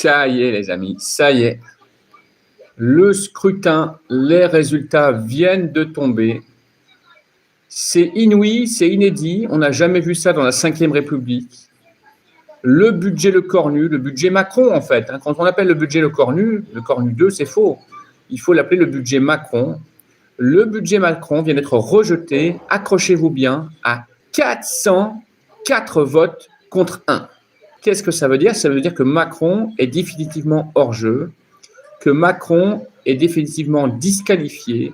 Ça y est, les amis, ça y est. Le scrutin, les résultats viennent de tomber. C'est inouï, c'est inédit. On n'a jamais vu ça dans la Ve République. Le budget Le Cornu, le budget Macron, en fait. Quand on appelle le budget Le Cornu 2, c'est faux. Il faut l'appeler le budget Macron. Le budget Macron vient d'être rejeté, accrochez-vous bien, à 404 votes contre 1. Qu'est-ce que ça veut dire? Ça veut dire que Macron est définitivement hors jeu, que Macron est définitivement disqualifié,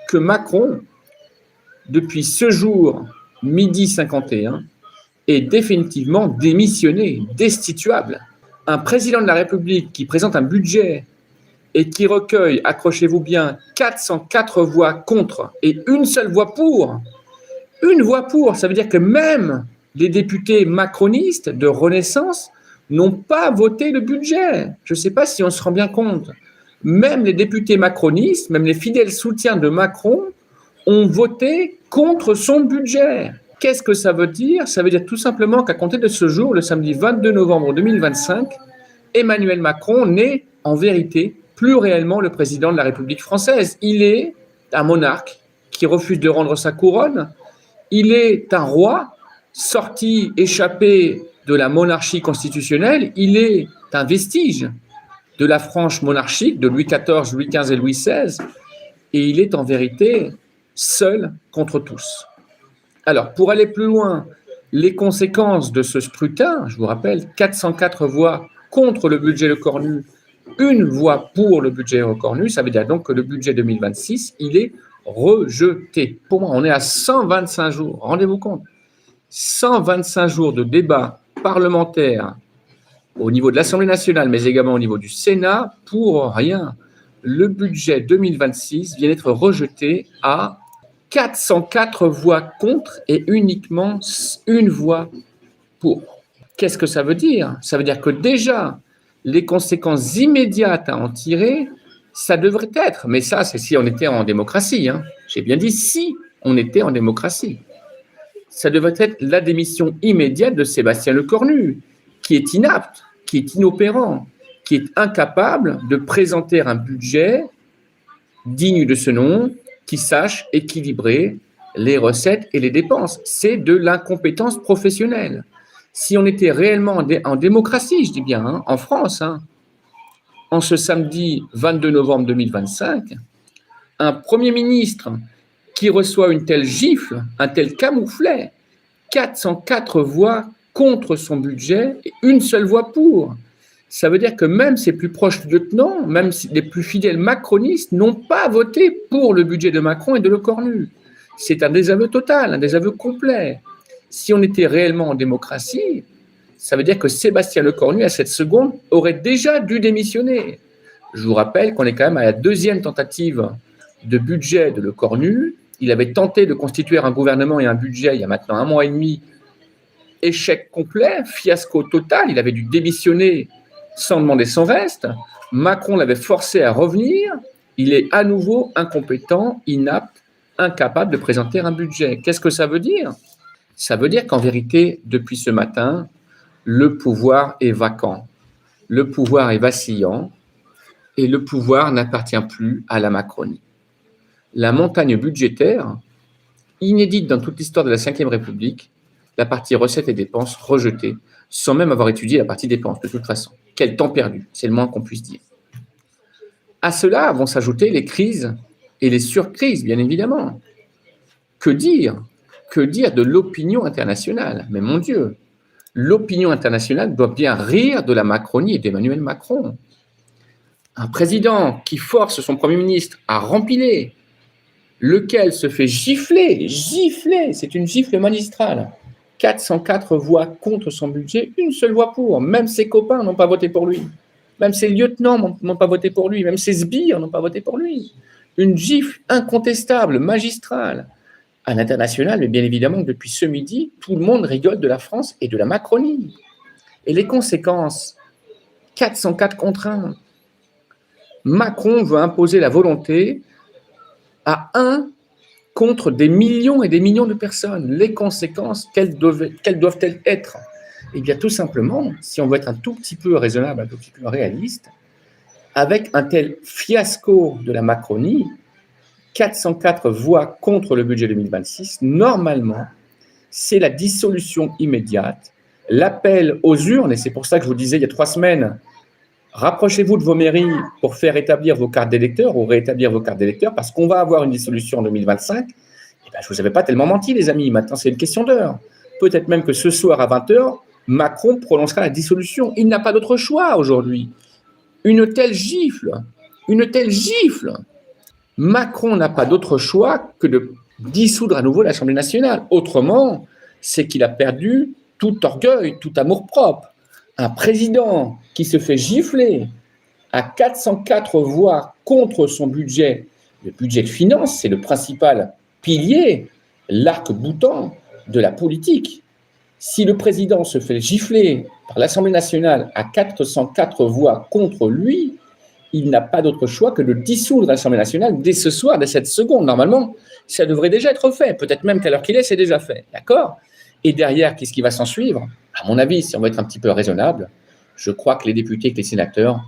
que Macron, depuis ce jour, midi 51, est définitivement démissionné, destituable. Un président de la République qui présente un budget et qui recueille, accrochez-vous bien, 404 voix contre et une seule voix pour. Une voix pour, ça veut dire que même les députés macronistes de Renaissance n'ont pas voté le budget. Je ne sais pas si on se rend bien compte. Même les députés macronistes, même les fidèles soutiens de Macron ont voté contre son budget. Qu'est-ce que ça veut dire? Ça veut dire tout simplement qu'à compter de ce jour, le samedi 22 novembre 2025, Emmanuel Macron n'est en vérité plus réellement le président de la République française. Il est un monarque qui refuse de rendre sa couronne. Il est un roi sorti, échappé de la monarchie constitutionnelle. Il est un vestige de la frange monarchique de Louis XIV, Louis XV et Louis XVI. Et il est en vérité seul contre tous. Alors, pour aller plus loin, les conséquences de ce scrutin, je vous rappelle, 404 voix contre le budget Le Cornu, une voix pour le budget Le Cornu, ça veut dire donc que le budget 2026, il est rejeté. Pour moi, on est à 125 jours, rendez-vous compte, 125 jours de débat parlementaire au niveau de l'Assemblée nationale, mais également au niveau du Sénat, pour rien. Le budget 2026 vient d'être rejeté à 404 voix contre et uniquement une voix pour. Qu'est-ce que ça veut dire? Ça veut dire que déjà, les conséquences immédiates à en tirer, ça devrait être, mais ça, c'est si on était en démocratie. J'ai bien dit si on était en démocratie. Ça devrait être la démission immédiate de Sébastien Lecornu, qui est inapte, qui est inopérant, qui est incapable de présenter un budget digne de ce nom, qui sache équilibrer les recettes et les dépenses. C'est de l'incompétence professionnelle. Si on était réellement en démocratie, je dis bien, en France, en ce samedi 22 novembre 2025, un Premier ministre qui reçoit une telle gifle, un tel camouflet, 404 voix contre son budget et une seule voix pour. Ça veut dire que même ses plus proches lieutenants, même les plus fidèles macronistes, n'ont pas voté pour le budget de Macron et de Le Cornu. C'est un désaveu total, un désaveu complet. Si on était réellement en démocratie, ça veut dire que Sébastien Lecornu, à cette seconde, aurait déjà dû démissionner. Je vous rappelle qu'on est quand même à la deuxième tentative de budget de Lecornu. Il avait tenté de constituer un gouvernement et un budget il y a maintenant 1 mois et demi. Échec complet, fiasco total. Il avait dû démissionner sans demander son reste. Macron l'avait forcé à revenir. Il est à nouveau incompétent, inapte, incapable de présenter un budget. Qu'est-ce que ça veut dire? Ça veut dire qu'en vérité, depuis ce matin, le pouvoir est vacant, le pouvoir est vacillant et le pouvoir n'appartient plus à la Macronie. La montagne budgétaire, inédite dans toute l'histoire de la Ve République, la partie recettes et dépenses rejetée, sans même avoir étudié la partie dépenses, de toute façon. Quel temps perdu, c'est le moins qu'on puisse dire. À cela vont s'ajouter les crises et les surcrises, bien évidemment. Que dire de l'opinion internationale? Mais mon Dieu, l'opinion internationale doit bien rire de la Macronie et d'Emmanuel Macron. Un président qui force son Premier ministre à rempiler, lequel se fait gifler, c'est une gifle magistrale. 404 voix contre son budget, une seule voix pour. Même ses copains n'ont pas voté pour lui. Même ses lieutenants n'ont pas voté pour lui. Même ses sbires n'ont pas voté pour lui. Une gifle incontestable, magistrale. À l'international, mais bien évidemment, depuis ce midi, tout le monde rigole de la France et de la Macronie. Et les conséquences, 404 contre 1. Macron veut imposer la volonté à 1 contre des millions et des millions de personnes. Les conséquences, quelles doivent-elles être? Eh bien, tout simplement, si on veut être un tout petit peu raisonnable, un tout petit peu réaliste, avec un tel fiasco de la Macronie, 404 voix contre le budget 2026, normalement, c'est la dissolution immédiate, l'appel aux urnes, et c'est pour ça que je vous disais il y a 3 semaines, rapprochez-vous de vos mairies pour faire établir vos cartes d'électeurs ou rétablir vos cartes d'électeurs, parce qu'on va avoir une dissolution en 2025. Eh bien, je ne vous avais pas tellement menti, les amis, maintenant c'est une question d'heure. Peut-être même que ce soir à 20h, Macron prolongera la dissolution. Il n'a pas d'autre choix aujourd'hui. Une telle gifle, Macron n'a pas d'autre choix que de dissoudre à nouveau l'Assemblée nationale. Autrement, c'est qu'il a perdu tout orgueil, tout amour-propre. Un président qui se fait gifler à 404 voix contre son budget, le budget de finances, c'est le principal pilier, l'arc-boutant de la politique. Si le président se fait gifler par l'Assemblée nationale à 404 voix contre lui, il n'a pas d'autre choix que de dissoudre l'Assemblée nationale dès ce soir, dès cette seconde. Normalement, ça devrait déjà être fait. Peut-être même qu'à l'heure qu'il est, c'est déjà fait. D'accord ? Et derrière, qu'est-ce qui va s'en suivre ? À mon avis, si on veut être un petit peu raisonnable, je crois que les députés et les sénateurs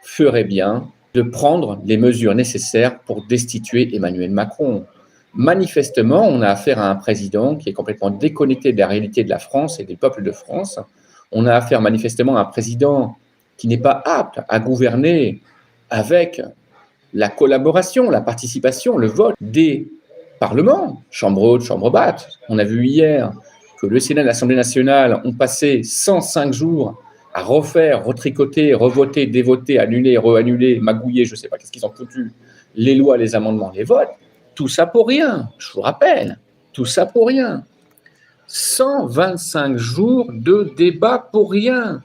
feraient bien de prendre les mesures nécessaires pour destituer Emmanuel Macron. Manifestement, on a affaire à un président qui est complètement déconnecté de la réalité de la France et des peuples de France. On a affaire manifestement à un président qui n'est pas apte à gouverner avec la collaboration, la participation, le vote des parlements, chambre haute, chambre basse. On a vu hier que le Sénat et l'Assemblée nationale ont passé 105 jours à refaire, retricoter, revoter, dévoter, annuler, re-annuler, magouiller, je ne sais pas qu'est-ce qu'ils ont foutu, les lois, les amendements, les votes. Tout ça pour rien, je vous rappelle, tout ça pour rien. 125 jours de débat pour rien,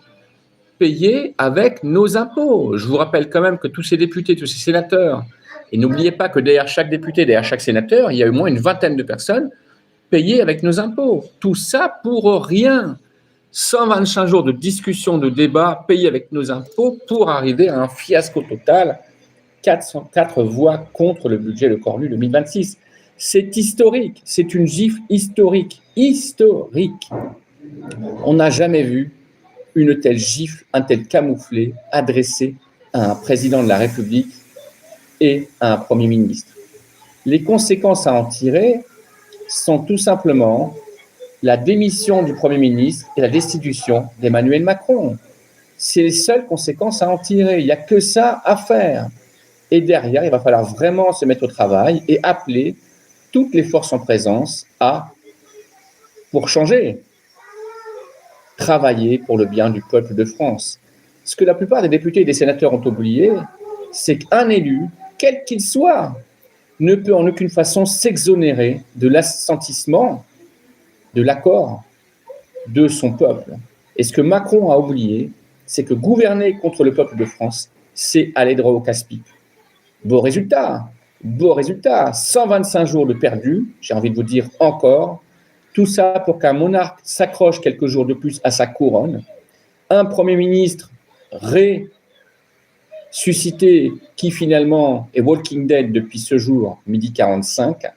payés avec nos impôts. Je vous rappelle quand même que tous ces députés, tous ces sénateurs, et n'oubliez pas que derrière chaque député, derrière chaque sénateur, il y a au moins une vingtaine de personnes payées avec nos impôts. Tout ça pour rien. 125 jours de discussion, de débat, payés avec nos impôts pour arriver à un fiasco total. 404 voix contre le budget Le Cornu 2026. C'est historique, c'est une gifle historique. On n'a jamais vu une telle gifle, un tel camouflet adressé à un président de la République et à un Premier ministre. Les conséquences à en tirer sont tout simplement la démission du Premier ministre et la destitution d'Emmanuel Macron. C'est les seules conséquences à en tirer. Il n'y a que ça à faire. Et derrière, il va falloir vraiment se mettre au travail et appeler toutes les forces en présence pour changer, travailler pour le bien du peuple de France. Ce que la plupart des députés et des sénateurs ont oublié, c'est qu'un élu, quel qu'il soit, ne peut en aucune façon s'exonérer de l'assentiment, de l'accord de son peuple. Et ce que Macron a oublié, c'est que gouverner contre le peuple de France, c'est aller droit au casse-pipe. Beau résultat, 125 jours de perdu, j'ai envie de vous dire encore, tout ça pour qu'un monarque s'accroche quelques jours de plus à sa couronne, un Premier ministre ressuscité qui finalement est Walking Dead depuis ce jour, 12h45.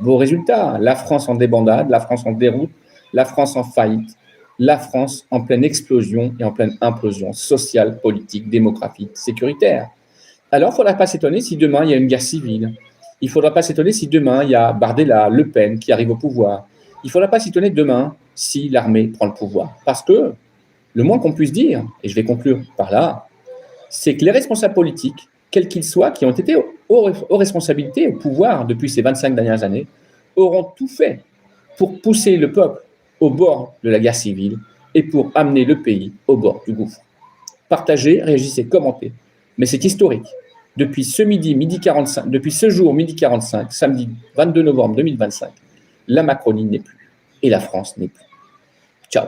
Beau résultat, la France en débandade, la France en déroute, la France en faillite, la France en pleine explosion et en pleine implosion sociale, politique, démographique, sécuritaire. Alors, il ne faudra pas s'étonner si demain, il y a une guerre civile. Il ne faudra pas s'étonner si demain, il y a Bardella, Le Pen qui arrivent au pouvoir. Il ne faudra pas s'étonner demain si l'armée prend le pouvoir. Parce que le moins qu'on puisse dire, et je vais conclure par là, c'est que les responsables politiques, quels qu'ils soient, qui ont été aux responsabilités, au pouvoir depuis ces 25 dernières années, auront tout fait pour pousser le peuple au bord de la guerre civile et pour amener le pays au bord du gouffre. Partagez, réagissez, commentez. Mais c'est historique. Depuis ce jour, midi 45, samedi 22 novembre 2025, la Macronie n'est plus et la France n'est plus. Ciao.